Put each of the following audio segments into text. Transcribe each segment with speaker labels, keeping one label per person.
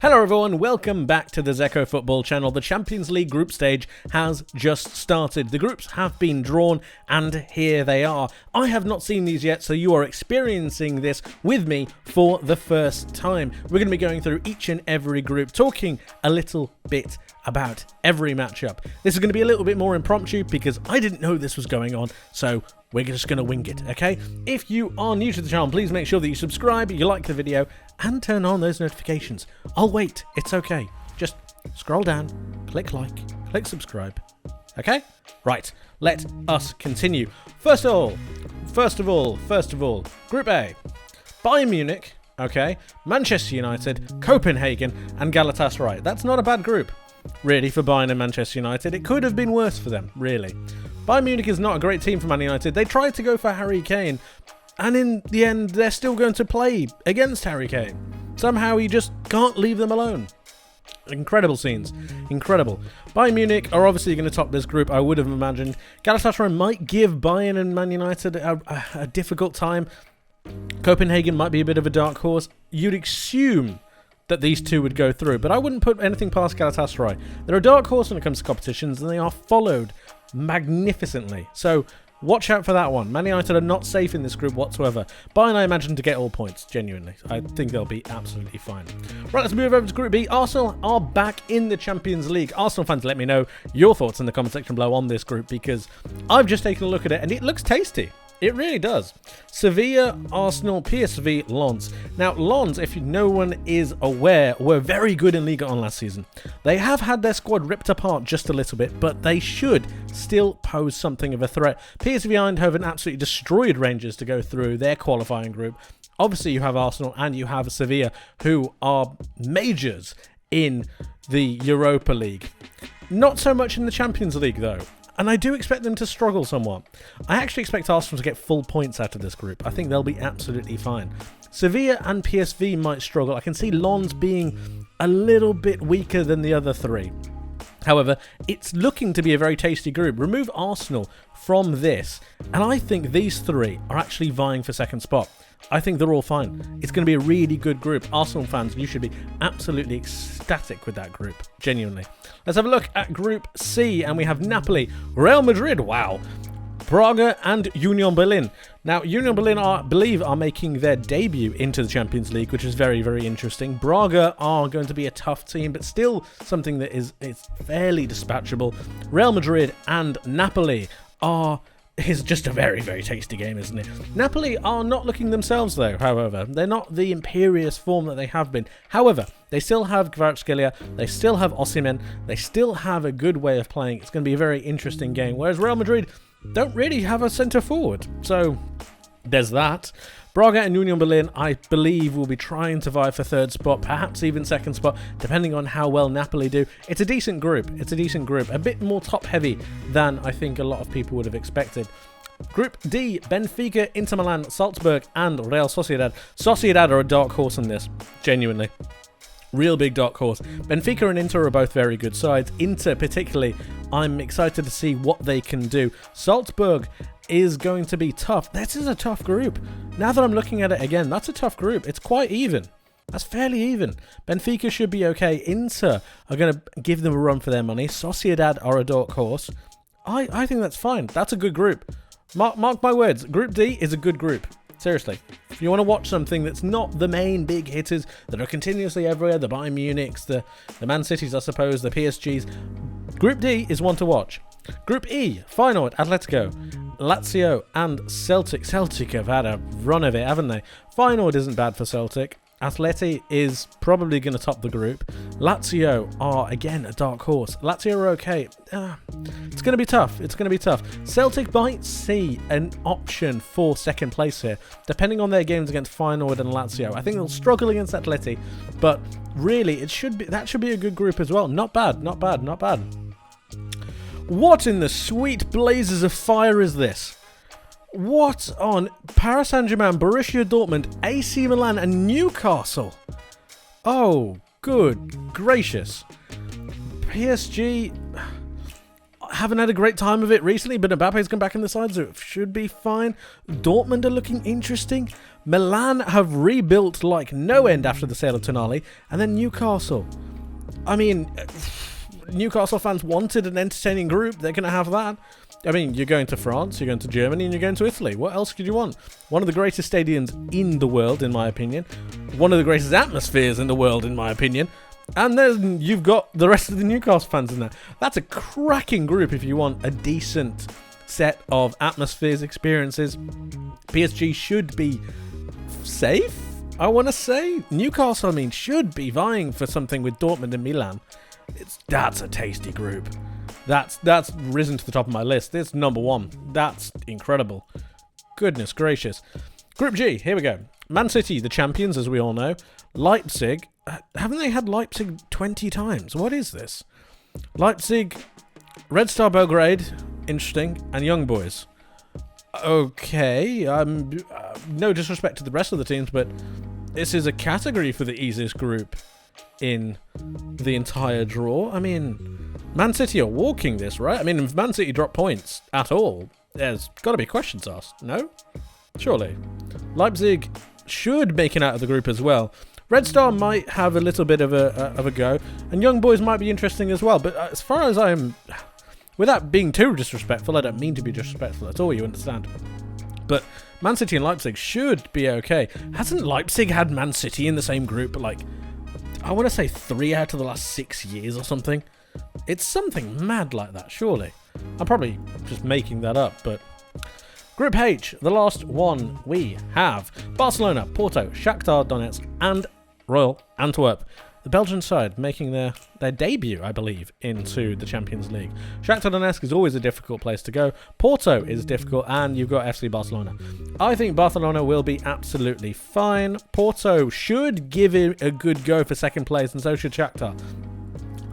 Speaker 1: Hello everyone, welcome back to the Zekko football channel. The Champions League group stage has just started. The groups have been drawn and here they are. I have not seen these yet, so you are experiencing this with me for the first time. We're going to be going through each and every group, talking a little bit about every matchup. This is going to be a little bit more impromptu because I didn't know this was going on, so we're just going to wing it, okay? If you are new to the channel, please make sure that you subscribe, you like the video, and turn on those notifications. I'll wait. It's okay. Just scroll down, click like, click subscribe. Okay? Right. Let us continue. First of all, Group A. Bayern Munich, okay, Manchester United, Copenhagen, and Galatasaray. That's not a bad group, really, for Bayern and Manchester United. It could have been worse for them, really. Bayern Munich is not a great team for Man United. They tried to go for Harry Kane, and in the end, they're still going to play against Harry Kane. Somehow, he just can't leave them alone. Incredible scenes. Incredible. Bayern Munich are obviously going to top this group, I would have imagined. Galatasaray might give Bayern and Man United a difficult time. Copenhagen might be a bit of a dark horse. You'd assume that these two would go through, but I wouldn't put anything past Galatasaray. They're a dark horse when it comes to competitions, and they are followed magnificently. So watch out for that one. Man United are not safe in this group whatsoever. Bayern, I imagine, to get all points, genuinely. I think they'll be absolutely fine. Right, let's move over to Group B. Arsenal are back in the Champions League. Arsenal fans, let me know your thoughts in the comment section below on this group, because I've just taken a look at it and it looks tasty. It really does. Sevilla, Arsenal, PSV, Lens. Now, Lens, if no one is aware, were very good in Liga 1 last season. They have had their squad ripped apart just a little bit, but they should still pose something of a threat. PSV Eindhoven absolutely destroyed Rangers to go through their qualifying group. Obviously, you have Arsenal and you have Sevilla, who are majors in the Europa League. Not so much in the Champions League, though. And I do expect them to struggle somewhat. I actually expect Arsenal to get full points out of this group. I think they'll be absolutely fine. Sevilla and PSV might struggle. I can see Lens being a little bit weaker than the other three. However, it's looking to be a very tasty group. Remove Arsenal from this, and I think these three are actually vying for second spot. I think they're all fine. It's going to be a really good group. Arsenal fans, you should be absolutely ecstatic with that group. Genuinely. Let's have a look at Group C, and we have Napoli, Real Madrid, wow, Braga, and Union Berlin. Now, Union Berlin, I believe, are making their debut into the Champions League, which is very, very interesting. Braga are going to be a tough team, but still something that is fairly dispatchable. Real Madrid and Napoli is just a very, very tasty game, isn't it? Napoli are not looking themselves, though, however. They're not the imperious form that they have been. However, they still have Kvaratskhelia, they still have Osimhen, they still have a good way of playing. It's going to be a very interesting game, whereas Real Madrid don't really have a centre forward. So, there's that. Braga and Union Berlin, I believe, will be trying to vie for third spot, perhaps even second spot, depending on how well Napoli do. It's a decent group. It's a decent group. A bit more top-heavy than I think a lot of people would have expected. Group D, Benfica, Inter Milan, Salzburg, and Real Sociedad. Sociedad are a dark horse in this, genuinely. Real big dark horse. Benfica and Inter are both very good sides. Inter, particularly, I'm excited to see what they can do. Salzburg is going to be tough. This is a tough group. Now that I'm looking at it again, that's a tough group. It's quite even. That's fairly even. Benfica should be okay. Inter are going to give them a run for their money. Sociedad are a dark horse. I think that's fine. That's a good group. Mark my words. Group D is a good group. Seriously. If you want to watch something that's not the main big hitters that are continuously everywhere, the Bayern Munichs, the Man Cities, I suppose, the PSGs, Group D is one to watch. Group E, Feyenoord, Atletico, Lazio, and Celtic. Celtic have had a run of it, haven't they? Feyenoord isn't bad for Celtic. Atleti is probably going to top the group. Lazio are, again, a dark horse. Lazio are okay. It's going to be tough. It's going to be tough. Celtic might see an option for second place here, depending on their games against Feyenoord and Lazio. I think they'll struggle against Atleti, but really, that should be a good group as well. Not bad, not bad, not bad. What in the sweet blazes of fire is this? What on Paris Saint-Germain, Borussia Dortmund, AC Milan, and Newcastle? Oh, good gracious. PSG... haven't had a great time of it recently, but Mbappe's come back in the side, so it should be fine. Dortmund are looking interesting. Milan have rebuilt like no end after the sale of Tonali. And then Newcastle. I mean, Newcastle fans wanted an entertaining group. They're going to have that. I mean, you're going to France, you're going to Germany, and you're going to Italy. What else could you want? One of the greatest stadiums in the world, in my opinion. One of the greatest atmospheres in the world, in my opinion. And then you've got the rest of the Newcastle fans in there. That's a cracking group if you want a decent set of atmospheres, experiences. PSG should be safe, I want to say. Newcastle, I mean, should be vying for something with Dortmund and Milan. That's a tasty group. That's risen to the top of my list. It's number one. That's incredible. Goodness gracious. Group G, here we go. Man City, the champions, as we all know. Leipzig. Haven't they had Leipzig 20 times? What is this? Leipzig, Red Star Belgrade, interesting, and Young Boys. Okay, no disrespect to the rest of the teams, but this is a category for the easiest group in the entire draw. I mean, Man City are walking this, right? I mean, if Man City drop points at all, there's got to be questions asked, no? Surely. Leipzig should make it out of the group as well. Red Star might have a little bit of a go, and Young Boys might be interesting as well, but as far as I'm... Without being too disrespectful, I don't mean to be disrespectful at all, you understand. But Man City and Leipzig should be okay. Hasn't Leipzig had Man City in the same group, like, I want to say 3 out of the last 6 years or something? It's something mad like that, surely. I'm probably just making that up, but... Group H, the last one, we have Barcelona, Porto, Shakhtar Donetsk, and Royal Antwerp. The Belgian side making their debut, I believe, into the Champions League. Shakhtar Donetsk is always a difficult place to go. Porto is difficult, and you've got FC Barcelona. I think Barcelona will be absolutely fine. Porto should give it a good go for second place, and so should Shakhtar.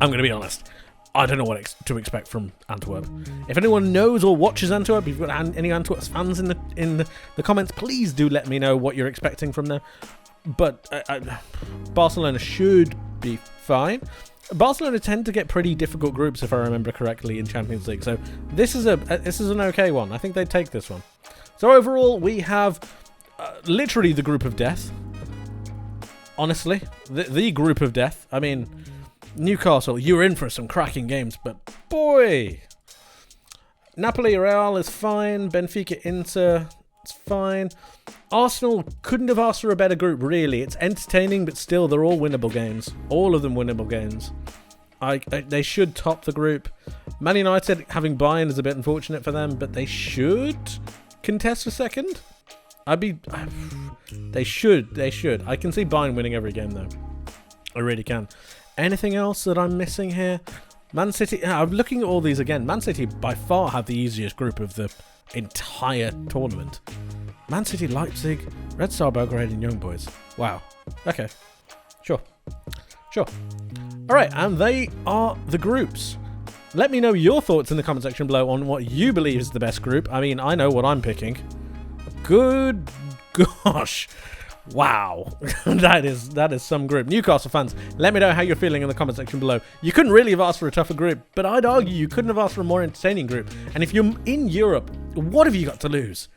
Speaker 1: I'm going to be honest. I don't know what to expect from Antwerp. If anyone knows or watches Antwerp, if you've got any Antwerp fans in the comments, please do let me know what you're expecting from them. But Barcelona should be fine. Barcelona tend to get pretty difficult groups, if I remember correctly, in Champions League. So this is an okay one. I think they take this one. So overall, we have literally the group of death. Honestly, the group of death. I mean, Newcastle, you're in for some cracking games, but boy, Napoli Real is fine. Benfica Inter, it's fine. Arsenal couldn't have asked for a better group, really. It's entertaining, but still, they're all winnable games. All of them winnable games. They should top the group. Man United having Bayern is a bit unfortunate for them, but they should contest for second. They should. I can see Bayern winning every game, though. I really can. Anything else that I'm missing here? Man City, I'm looking at all these again. Man City by far have the easiest group of the entire tournament. Man City, Leipzig, Red Star Belgrade, and Young Boys. Wow. Okay. Sure. Alright, and they are the groups. Let me know your thoughts in the comment section below on what you believe is the best group. I mean, I know what I'm picking. Good gosh. Wow. that is some group. Newcastle fans, let me know how you're feeling in the comment section below. You couldn't really have asked for a tougher group, but I'd argue you couldn't have asked for a more entertaining group. And if you're in Europe, what have you got to lose?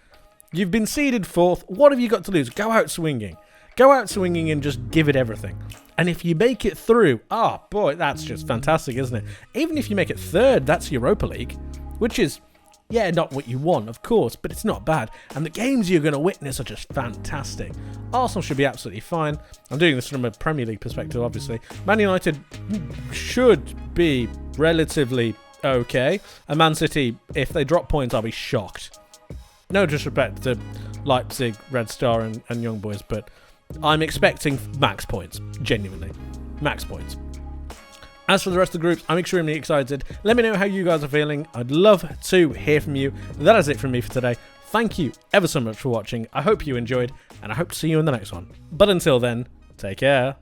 Speaker 1: You've been seeded 4th. What have you got to lose? Go out swinging. Go out swinging and just give it everything. And if you make it through, boy, that's just fantastic, isn't it? Even if you make it 3rd, that's Europa League, which is, yeah, not what you want, of course, but it's not bad. And the games you're going to witness are just fantastic. Arsenal should be absolutely fine. I'm doing this from a Premier League perspective, obviously. Man United should be relatively okay. And Man City, if they drop points, I'll be shocked. No disrespect to Leipzig, Red Star, and Young Boys, but I'm expecting max points. Genuinely. Max points. As for the rest of the groups, I'm extremely excited. Let me know how you guys are feeling. I'd love to hear from you. That is it from me for today. Thank you ever so much for watching. I hope you enjoyed, and I hope to see you in the next one. But until then, take care.